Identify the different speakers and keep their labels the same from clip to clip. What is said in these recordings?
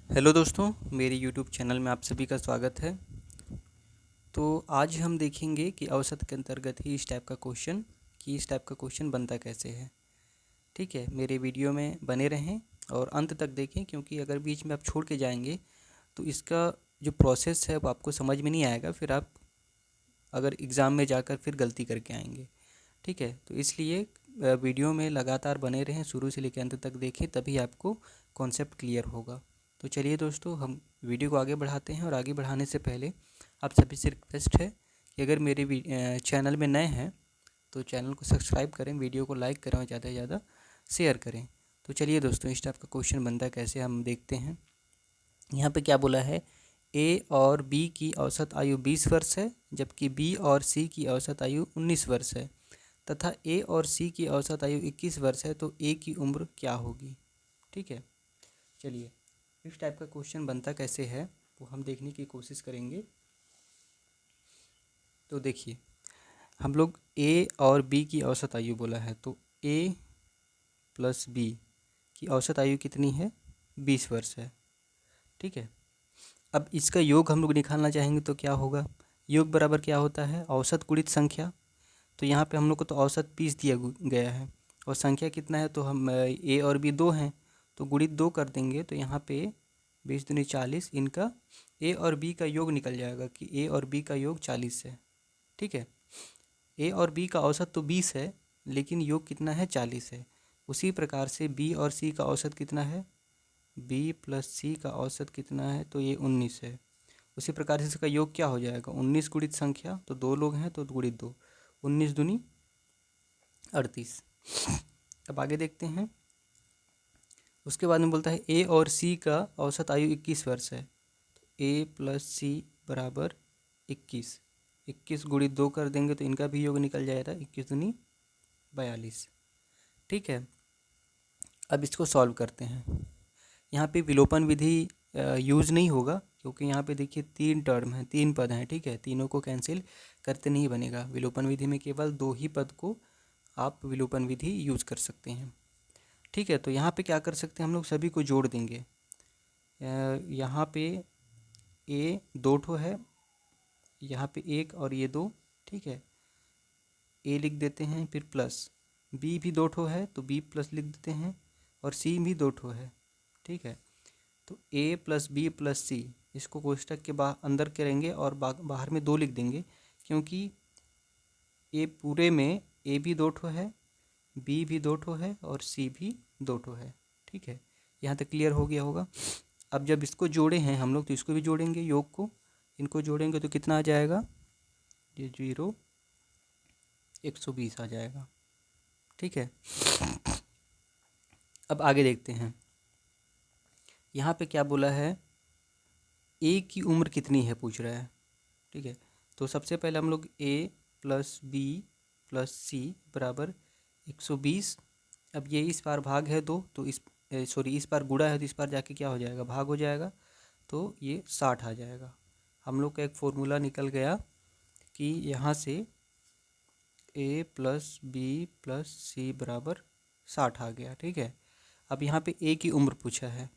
Speaker 1: Hello दोस्तों, मेरे YouTube channel में आप सभी का स्वागत है। तो आज हम देखेंगे कि औसत के अंतर्गत ही इस टाइप का क्वेश्चन बनता कैसे है। ठीक है, मेरे वीडियो में बने रहें और अंत तक देखें, क्योंकि अगर बीच में आप छोड़ के जाएंगे तो इसका जो प्रोसेस है वो आपको समझ में नहीं आएगा। फिर आप अगर एग्ज़ाम में जाकर फिर गलती करके आएंगे। ठीक है, तो इसलिए वीडियो में लगातार बने रहें, शुरू से लेकर अंत तक देखें, तभी आपको कॉन्सेप्ट क्लियर होगा। तो चलिए दोस्तों, हम वीडियो को आगे बढ़ाते हैं। और आगे बढ़ाने से पहले आप सभी से रिक्वेस्ट है कि अगर मेरे चैनल में नए हैं तो चैनल को सब्सक्राइब करें, वीडियो को लाइक करें और ज़्यादा से ज़्यादा शेयर करें। तो चलिए दोस्तों, इस टाइप का क्वेश्चन बनता कैसे हम देखते हैं। यहाँ पे क्या बोला है, ए और बी की औसत आयु 20 वर्ष है, जबकि बी और सी की औसत आयु 19 वर्ष है, तथा ए और सी की औसत आयु 21 वर्ष है, तो ए की उम्र क्या होगी। ठीक है, चलिए इस टाइप का क्वेश्चन बनता कैसे है वो हम देखने की कोशिश करेंगे। तो देखिए, हम लोग ए और बी की औसत आयु बोला है, तो ए प्लस बी की औसत आयु कितनी है, 20 वर्ष है। ठीक है, अब इसका योग हम लोग निकालना चाहेंगे तो क्या होगा, योग बराबर क्या होता है, औसत गुणित संख्या। तो यहाँ पे हम लोग को तो औसत 20 दिया गया है और संख्या कितना है, तो हम ए और बी 2 हैं, तो गुणित 2 कर देंगे। तो यहाँ पे 20 दूनी 40, इनका ए और बी का योग निकल जाएगा कि ए और बी का योग 40 है। ठीक है, ए और बी का औसत तो 20 है, लेकिन योग कितना है, 40 है। उसी प्रकार से बी और सी का औसत कितना है, बी प्लस सी का औसत कितना है, तो ये 19 है। उसी प्रकार से इसका योग क्या हो जाएगा, 19 गुणित संख्या, तो 2 लोग हैं तो गुणित 2, 19 दूनी 38। अब आगे देखते हैं। उसके बाद में बोलता है ए और सी का औसत आयु 21 वर्ष है, तो ए प्लस सी बराबर 21। 21 गुणित 2 कर देंगे तो इनका भी योग निकल जाएगा, 21 दूनी 42। ठीक है, अब इसको सॉल्व करते हैं। यहाँ पे विलोपन विधि यूज़ नहीं होगा, क्योंकि यहाँ पे देखिए 3 टर्म है, 3 पद हैं। ठीक है, तीनों को कैंसिल करते नहीं बनेगा। विलोपन विधि में केवल 2 ही पद को आप विलोपन विधि यूज़ कर सकते हैं। ठीक है, तो यहाँ पे क्या कर सकते हैं, हम लोग सभी को जोड़ देंगे। यहाँ पे ए 2 ठो है, यहाँ पे 1 और ये 2। ठीक है, ए लिख देते हैं, फिर प्लस बी भी 2 ठो है तो बी प्लस लिख देते हैं, और सी भी 2 ठो है। ठीक है, तो ए प्लस बी प्लस सी, इसको कोष्टक के अंदर करेंगे और बाहर में 2 लिख देंगे, क्योंकि ए पूरे में ए भी 2 ठो है, बी भी 2 ठो है और सी भी 2 ठो है। ठीक है, यहाँ तक क्लियर हो गया होगा। अब जब इसको जोड़े हैं हम लोग तो इसको भी जोड़ेंगे, योग को इनको जोड़ेंगे तो कितना आ जाएगा, ये 0 120 आ जाएगा। ठीक है, अब आगे देखते हैं। यहाँ पे क्या बोला है, ए की उम्र कितनी है पूछ रहा है। ठीक है, तो सबसे पहले हम लोग ए प्लस बी प्लस सी बराबर 120। अब ये इस बार भाग है 2, तो इस बार गुणा है तो इस बार जाके क्या हो जाएगा, भाग हो जाएगा, तो ये 60 आ जाएगा। हम लोग का एक फॉर्मूला निकल गया कि यहाँ से ए प्लस बी प्लस सी बराबर 60 आ गया। ठीक है, अब यहाँ पे ए की उम्र पूछा है,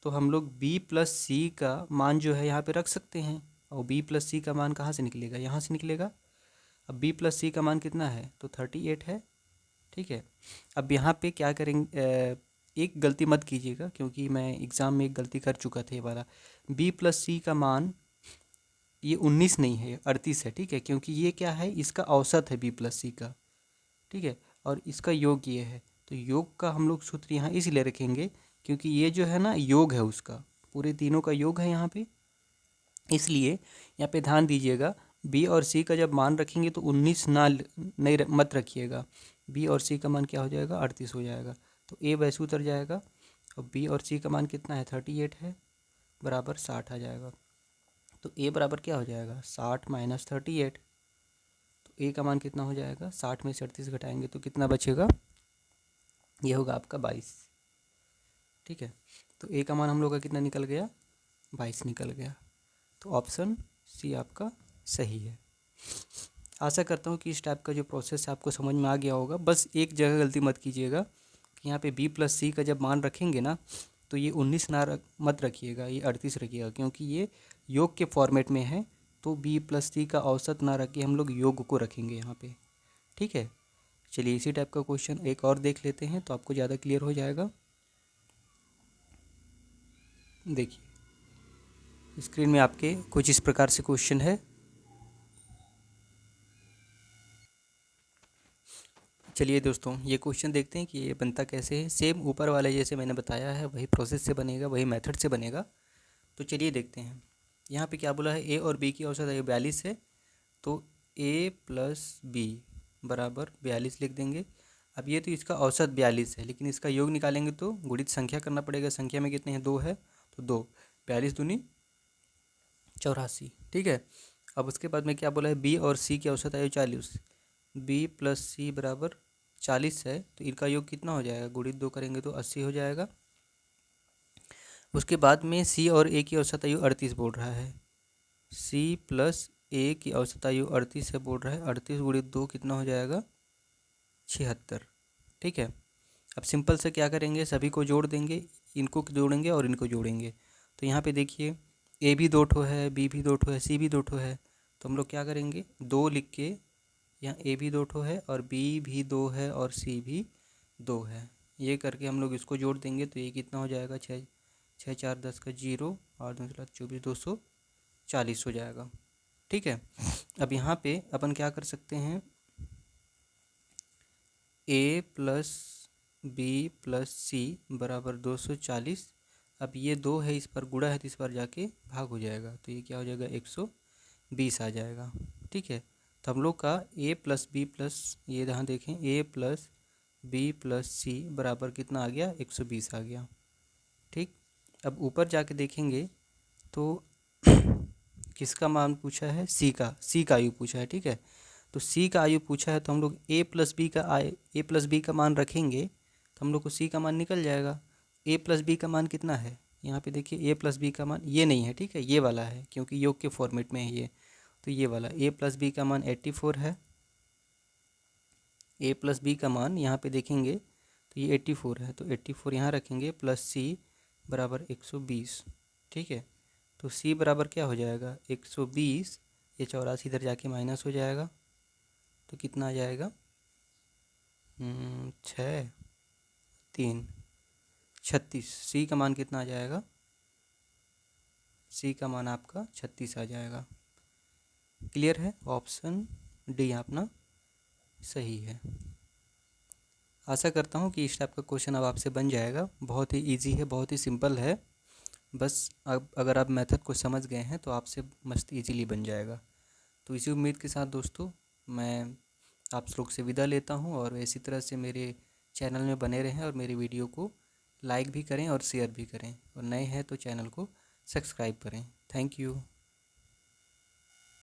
Speaker 1: तो हम लोग बी प्लस सी का मान जो है यहाँ पे रख सकते हैं, और बी प्लस सी का मान कहाँ से निकलेगा, यहाँ से निकलेगा। अब बी प्लस सी का मान कितना है, तो 38 है। ठीक है, अब यहाँ पे क्या करेंगे, एक गलती मत कीजिएगा, क्योंकि मैं एग्ज़ाम में एक गलती कर चुका था ये वाला। बी प्लस सी का मान ये 19 नहीं है, 38 है। ठीक है, क्योंकि ये क्या है, इसका औसत है बी प्लस सी का। ठीक है, और इसका योग ये है, तो योग का हम लोग सूत्र यहाँ इसलिए रखेंगे क्योंकि ये जो है ना योग है उसका, पूरे तीनों का योग है यहाँ पे। इसलिए यहाँ पे ध्यान दीजिएगा, बी और सी का जब मान रखेंगे तो 19 ना नहीं मत रखिएगा। बी और सी का मान क्या हो जाएगा, 38 हो जाएगा, तो ए वैसे उतर जाएगा। और बी और सी का मान कितना है, 38 है, बराबर 60 आ जाएगा। तो ए बराबर क्या हो जाएगा, 60 माइनस 38। तो ए का मान कितना हो जाएगा, 60 में से 38 घटाएंगे तो कितना बचेगा, ये होगा आपका 22। ठीक है, तो ए का मान हम लोग का कितना निकल गया, 22 निकल गया। तो ऑप्शन सी आपका सही है। आशा करता हूँ कि इस टाइप का जो प्रोसेस है आपको समझ में आ गया होगा। बस एक जगह गलती मत कीजिएगा कि यहाँ पे बी प्लस सी का जब मान रखेंगे ना, तो ये 19 ना मत रखिएगा, ये 38 रखिएगा, क्योंकि ये योग के फॉर्मेट में है। तो b+c का औसत ना रख के हम लोग योग को रखेंगे यहाँ पे। ठीक है, चलिए इसी टाइप का क्वेश्चन एक और देख लेते हैं तो आपको ज़्यादा क्लियर हो जाएगा। देखिए स्क्रीन में आपके कुछ इस प्रकार से क्वेश्चन है। चलिए दोस्तों ये क्वेश्चन देखते हैं कि ये बनता कैसे है। सेम ऊपर वाले जैसे मैंने बताया है वही प्रोसेस से बनेगा, वही मेथड से बनेगा। तो चलिए देखते हैं। यहाँ पे क्या बोला है, ए और बी की औसत आयु 42 है, तो a + b बराबर 42 लिख देंगे। अब ये तो इसका औसत 42 है, लेकिन इसका योग निकालेंगे तो गुणित संख्या करना पड़ेगा। संख्या में कितने हैं, 2 है, तो 2, 42 दूनी 84। ठीक है, अब उसके बाद में क्या बोला है, बी और सी की औसत आयु 40, b + c बराबर 40 है, तो इनका योग कितना हो जाएगा, गुणित 2 करेंगे तो 80 हो जाएगा। उसके बाद में सी और ए की औसत आयु 38 बोल रहा है, c + a की औसत आयु 38 है बोल रहा है, 38 × 2 कितना हो जाएगा, 76। ठीक है, अब सिंपल से क्या करेंगे, सभी को जोड़ देंगे, इनको जोड़ेंगे और इनको जोड़ेंगे। तो यहाँ पे देखिए ए भी 2 ठो है, बी भी 2 ठो है, सी भी 2 ठो है, तो हम लोग क्या करेंगे, 2 लिख के यहाँ ए भी 2 ठो है और बी भी 2 है और सी भी 2 है, ये करके हम लोग इसको जोड़ देंगे तो ये कितना हो जाएगा, 6 6 4 10 का 0, 8 2 24, 240 हो जाएगा। ठीक है, अब यहाँ पे अपन क्या कर सकते हैं, a + b + c बराबर 240। अब ये 2 है, इस पर गुणा है तो इस पर जाके भाग हो जाएगा, तो ये क्या हो जाएगा, 120 आ जाएगा। ठीक है, तो हम लोग का a + b + ये यहाँ देखें, a + b + c बराबर कितना आ गया, 120 आ गया। ठीक, अब ऊपर जाके देखेंगे तो किसका मान पूछा है, सी का आयु पूछा है। ठीक है, तो सी का आयु पूछा है तो हम लोग a + b का मान रखेंगे तो हम लोग को सी का मान निकल जाएगा। a + b का मान कितना है, यहाँ पे देखिए a + b का मान ये नहीं है, ठीक है, ये वाला है, क्योंकि योग के फॉर्मेट में है ये, तो ये वाला a + b का मान 84 है। a + b का मान यहाँ पे देखेंगे तो ये 84 है, तो 84 यहाँ रखेंगे, प्लस c बराबर 120। ठीक है, तो c बराबर क्या हो जाएगा, 120, ये 84 इधर जाके माइनस हो जाएगा, तो कितना आ जाएगा, 6 3 36। सी का मान कितना आ जाएगा, सी का मान आपका 36 आ जाएगा। क्लियर है, ऑप्शन डी अपना सही है। आशा करता हूँ कि इस टाइप का क्वेश्चन अब आपसे बन जाएगा। बहुत ही इजी है, बहुत ही सिंपल है, बस अब अगर आप मेथड को समझ गए हैं तो आपसे मस्त इजीली बन जाएगा। तो इसी उम्मीद के साथ दोस्तों मैं आप लोग से विदा लेता हूँ, और इसी तरह से मेरे चैनल में बने रहें और मेरी वीडियो को लाइक भी करें और शेयर भी करें, और नए हैं तो चैनल को सब्सक्राइब करें। Thank you.